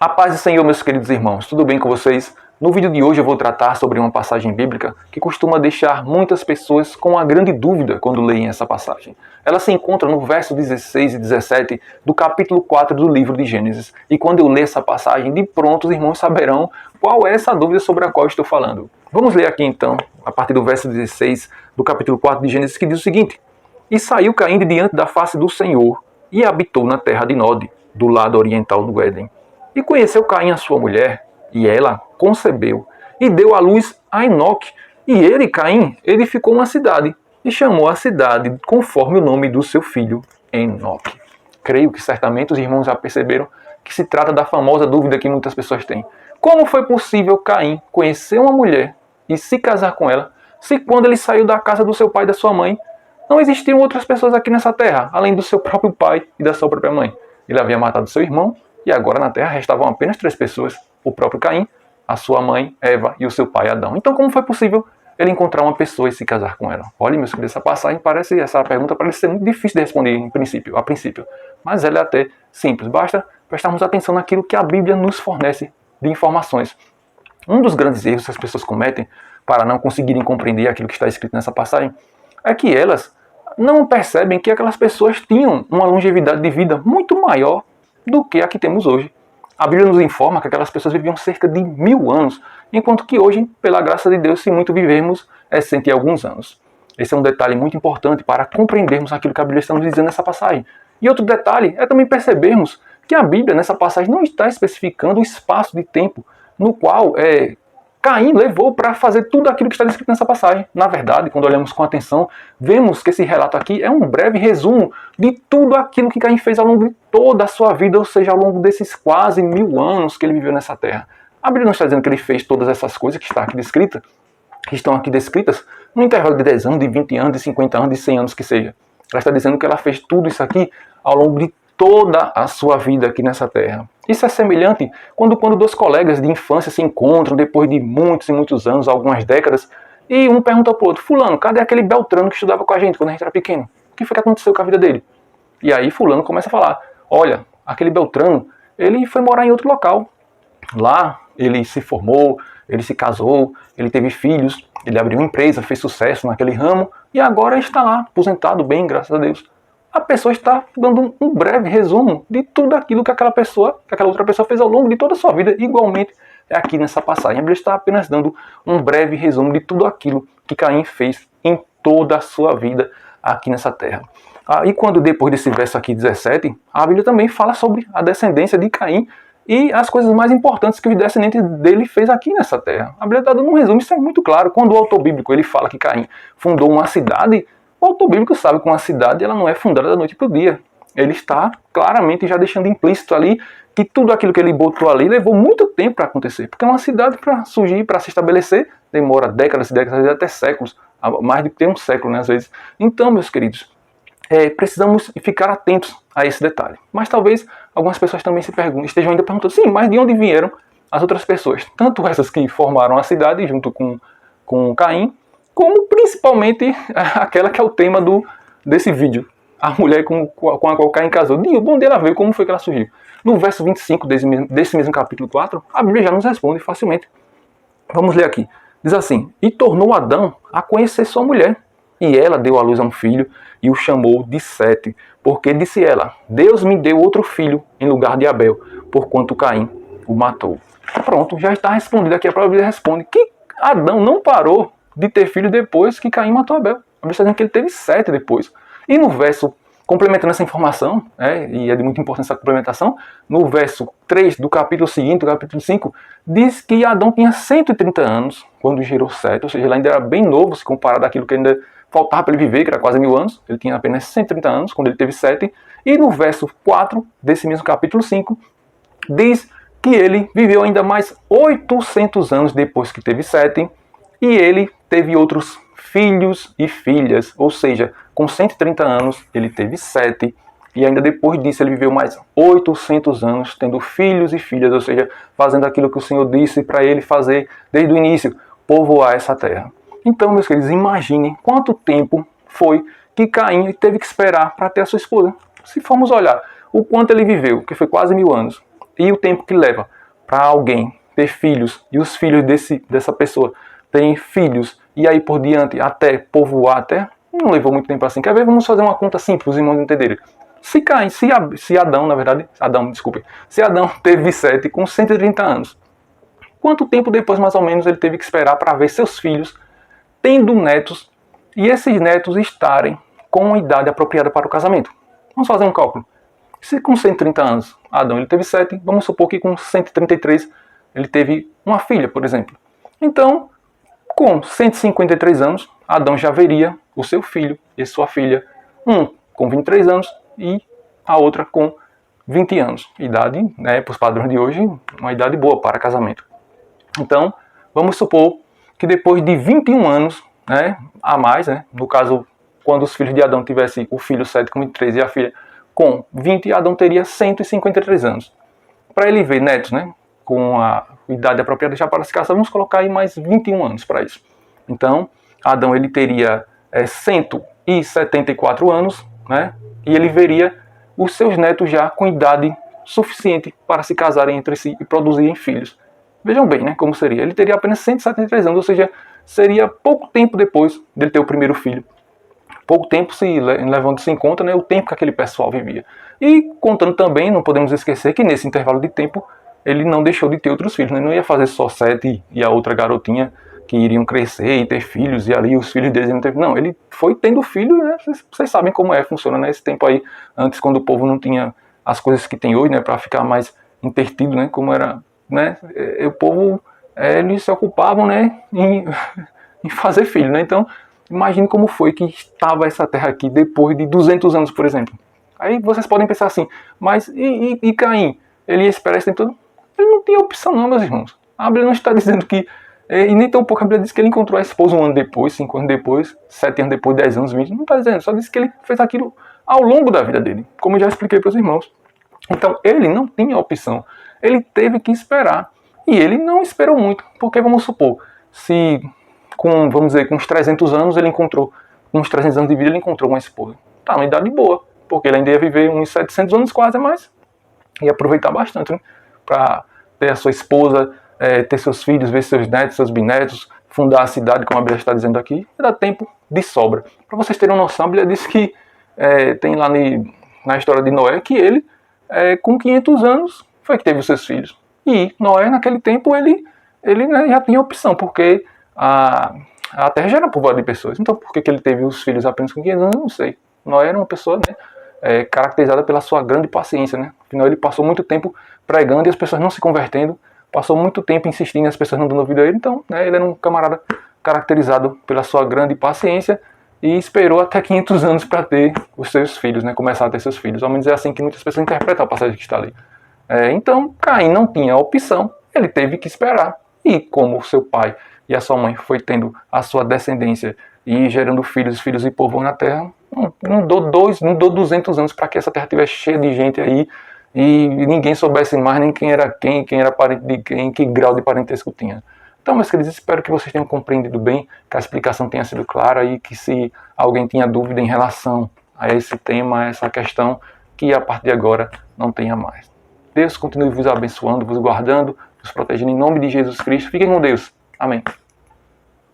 A paz do Senhor, meus queridos irmãos, tudo bem com vocês? No vídeo de hoje eu vou tratar sobre uma passagem bíblica que costuma deixar muitas pessoas com uma grande dúvida quando leem essa passagem. Ela se encontra no verso 16 e 17 do capítulo 4 do livro de Gênesis. E quando eu ler essa passagem, de pronto os irmãos saberão qual é essa dúvida sobre a qual estou falando. Vamos ler aqui então, a partir do verso 16 do capítulo 4 de Gênesis, que diz o seguinte: E saiu Caim de diante da face do Senhor e habitou na terra de Nod, do lado oriental do Éden. E conheceu Caim a sua mulher, e ela concebeu, e deu à luz a Enoque. E ele, Caim, edificou uma cidade, e chamou a cidade conforme o nome do seu filho, Enoque. Creio que certamente os irmãos já perceberam que se trata da famosa dúvida que muitas pessoas têm. Como foi possível Caim conhecer uma mulher e se casar com ela, se quando ele saiu da casa do seu pai e da sua mãe, não existiam outras pessoas aqui nessa terra, além do seu próprio pai e da sua própria mãe? Ele havia matado seu irmão, e agora na terra restavam apenas 3 pessoas: o próprio Caim, a sua mãe, Eva, e o seu pai, Adão. Então como foi possível ele encontrar uma pessoa e se casar com ela? Olha, meus queridos, essa pergunta parece ser muito difícil de responder a princípio. Mas ela é até simples. Basta prestarmos atenção naquilo que a Bíblia nos fornece de informações. Um dos grandes erros que as pessoas cometem para não conseguirem compreender aquilo que está escrito nessa passagem é que elas não percebem que aquelas pessoas tinham uma longevidade de vida muito maior do que a que temos hoje. A Bíblia nos informa que aquelas pessoas viviam cerca de 1000 anos, enquanto que hoje, pela graça de Deus, se muito vivemos, é 100 e alguns anos. Esse é um detalhe muito importante para compreendermos aquilo que a Bíblia está nos dizendo nessa passagem. E outro detalhe é também percebermos que a Bíblia, nessa passagem, não está especificando o espaço de tempo no qual Caim levou para fazer tudo aquilo que está descrito nessa passagem. Na verdade, quando olhamos com atenção, vemos que esse relato aqui é um breve resumo de tudo aquilo que Caim fez ao longo de toda a sua vida, ou seja, ao longo desses quase 1000 anos que ele viveu nessa terra. A Bíblia não está dizendo que ele fez todas essas coisas que estão aqui descritas no intervalo de 10 anos, de 20 anos, de 50 anos, de 100 anos que seja. Ela está dizendo que ela fez tudo isso aqui ao longo de toda a sua vida aqui nessa terra. Isso é semelhante quando 2 colegas de infância se encontram depois de muitos e muitos anos, algumas décadas, e um pergunta para o outro: fulano, cadê aquele Beltrano que estudava com a gente quando a gente era pequeno? O que foi que aconteceu com a vida dele? E aí fulano começa a falar: olha, aquele Beltrano, ele foi morar em outro local. Lá ele se formou, ele se casou, ele teve filhos, ele abriu uma empresa, fez sucesso naquele ramo, e agora está lá, aposentado bem, graças a Deus. A pessoa está dando um breve resumo de tudo aquilo que aquela outra pessoa fez ao longo de toda a sua vida. Igualmente, aqui nessa passagem, a Bíblia está apenas dando um breve resumo de tudo aquilo que Caim fez em toda a sua vida aqui nessa terra. E quando depois desse verso aqui 17, a Bíblia também fala sobre a descendência de Caim e as coisas mais importantes que os descendentes dele fez aqui nessa terra. A Bíblia está dando um resumo, isso é muito claro. Quando o autor bíblico ele fala que Caim fundou uma cidade, o autor bíblico sabe que uma cidade ela não é fundada da noite para o dia. Ele está claramente já deixando implícito ali que tudo aquilo que ele botou ali levou muito tempo para acontecer. Porque uma cidade para surgir, para se estabelecer, demora décadas e décadas, às vezes até séculos. Mais de ter um século, né, às vezes. Então, meus queridos, precisamos ficar atentos a esse detalhe. Mas talvez algumas pessoas também estejam ainda perguntando: sim, mas de onde vieram as outras pessoas? Tanto essas que formaram a cidade junto com Caim, como principalmente aquela que é o tema desse vídeo. A mulher com a qual Caim casou. De onde ela veio, como foi que ela surgiu? No verso 25 desse mesmo capítulo 4, a Bíblia já nos responde facilmente. Vamos ler aqui. Diz assim: E tornou Adão a conhecer sua mulher, e ela deu à luz a um filho, e o chamou de Sete, porque disse ela: Deus me deu outro filho em lugar de Abel, porquanto Caim o matou. Pronto, já está respondido aqui. A própria Bíblia responde que Adão não parou de ter filho depois que Caim matou Abel. A Bíblia está dizendo que ele teve 7 depois. E no verso, complementando essa informação, e é de muita importância essa complementação, no verso 3 do capítulo seguinte, do capítulo 5, diz que Adão tinha 130 anos quando gerou Sete, ou seja, ele ainda era bem novo se comparado àquilo que ainda faltava para ele viver, que era quase 1000 anos. Ele tinha apenas 130 anos quando ele teve 7. E no verso 4 desse mesmo capítulo 5, diz que ele viveu ainda mais 800 anos depois que teve 7, e ele teve outros filhos e filhas, ou seja, com 130 anos ele teve 7, e ainda depois disso ele viveu mais 800 anos tendo filhos e filhas, ou seja, fazendo aquilo que o Senhor disse para ele fazer desde o início, povoar essa terra. Então, meus queridos, imaginem quanto tempo foi que Caim teve que esperar para ter a sua esposa. Se formos olhar o quanto ele viveu, que foi quase 1000 anos, e o tempo que leva para alguém ter filhos, e os filhos dessa pessoa terem filhos, e aí por diante até povoar a terra, não levou muito tempo assim. Quer ver? Vamos fazer uma conta simples, os irmãos entenderem. Se Adão, na verdade, se Adão teve Sete com 130 anos, quanto tempo depois, mais ou menos, ele teve que esperar para ver seus filhos tendo netos, e esses netos estarem com uma idade apropriada para o casamento? Vamos fazer um cálculo. Se com 130 anos Adão ele teve 7, vamos supor que com 133 ele teve uma filha, por exemplo. Então, com 153 anos, Adão já veria o seu filho e sua filha, um com 23 anos e a outra com 20 anos. Idade, né, para os padrões de hoje, uma idade boa para casamento. Então, vamos supor que depois de 21 anos, né, a mais, né, no caso, quando os filhos de Adão tivessem o filho 7 com 23 e a filha com 20, Adão teria 153 anos. Para ele ver netos, né, com a idade apropriada já para se casar, vamos colocar aí mais 21 anos para isso. Então, Adão ele teria 174 anos, né, e ele veria os seus netos já com idade suficiente para se casarem entre si e produzirem filhos. Vejam bem, né, como seria. Ele teria apenas 173 anos, ou seja, seria pouco tempo depois dele ter o primeiro filho. Pouco tempo, levando-se em conta, né, o tempo que aquele pessoal vivia. E contando também, não podemos esquecer que nesse intervalo de tempo, ele não deixou de ter outros filhos. Né? Não ia fazer só 7 e a outra garotinha que iriam crescer e ter filhos, e ali os filhos deles não teve. Não, ele foi tendo filho, né? Vocês sabem como funciona, né? Esse tempo aí, antes, quando o povo não tinha as coisas que tem hoje, né, para ficar mais intertido, né, como era, né, o povo, eles se ocupavam, né, em fazer filho, né? Então, imagine como foi que estava essa terra aqui depois de 200 anos, por exemplo. Aí vocês podem pensar assim, mas e Caim? Ele ia esperar esse tempo todo? Ele não tinha opção não, meus irmãos. A Bíblia não está dizendo que, e nem tão pouco a Bíblia diz que ele encontrou a esposa 1 ano depois, 5 anos depois, 7 anos depois, 10 anos, 20. Não está dizendo, só diz que ele fez aquilo ao longo da vida dele, como eu já expliquei para os irmãos. Então, ele não tinha opção. Ele teve que esperar. E ele não esperou muito, porque vamos supor, se vamos dizer, com uns 300 anos ele encontrou, com uns 300 anos de vida ele encontrou uma esposa. Tá, uma idade boa, porque ele ainda ia viver uns 700 anos quase mais, e aproveitar bastante, né? Para ter a sua esposa, ter seus filhos, ver seus netos, seus bisnetos, fundar a cidade, como a Bíblia está dizendo aqui, e dá tempo de sobra. Para vocês terem uma noção, a Bíblia diz que tem lá na história de Noé que ele, com 500 anos, foi que teve os seus filhos. E Noé, naquele tempo, ele né, já tinha opção, porque a terra já era povoada de pessoas. Então, por que ele teve os filhos apenas com 500 anos? Eu não sei. Noé era uma pessoa, né, caracterizada pela sua grande paciência, né? Afinal, ele passou muito tempo pregando e as pessoas não se convertendo, passou muito tempo insistindo e as pessoas não dando ouvido a ele. Então, né, ele era um camarada caracterizado pela sua grande paciência e esperou até 500 anos para ter os seus filhos, né, começar a ter seus filhos. Ao menos é assim que muitas pessoas interpretam a passagem que está ali. Então, Caim não tinha opção, ele teve que esperar. E como o seu pai e a sua mãe foi tendo a sua descendência e gerando filhos e povoando na terra, não dou 200 anos para que essa terra estivesse cheia de gente aí e ninguém soubesse mais nem quem era parente de quem, que grau de parentesco tinha. Então, meus queridos, espero que vocês tenham compreendido bem, que a explicação tenha sido clara e que se alguém tinha dúvida em relação a esse tema, a essa questão, que a partir de agora não tenha mais. Deus continue vos abençoando, vos guardando, vos protegendo em nome de Jesus Cristo. Fiquem com Deus. Amém.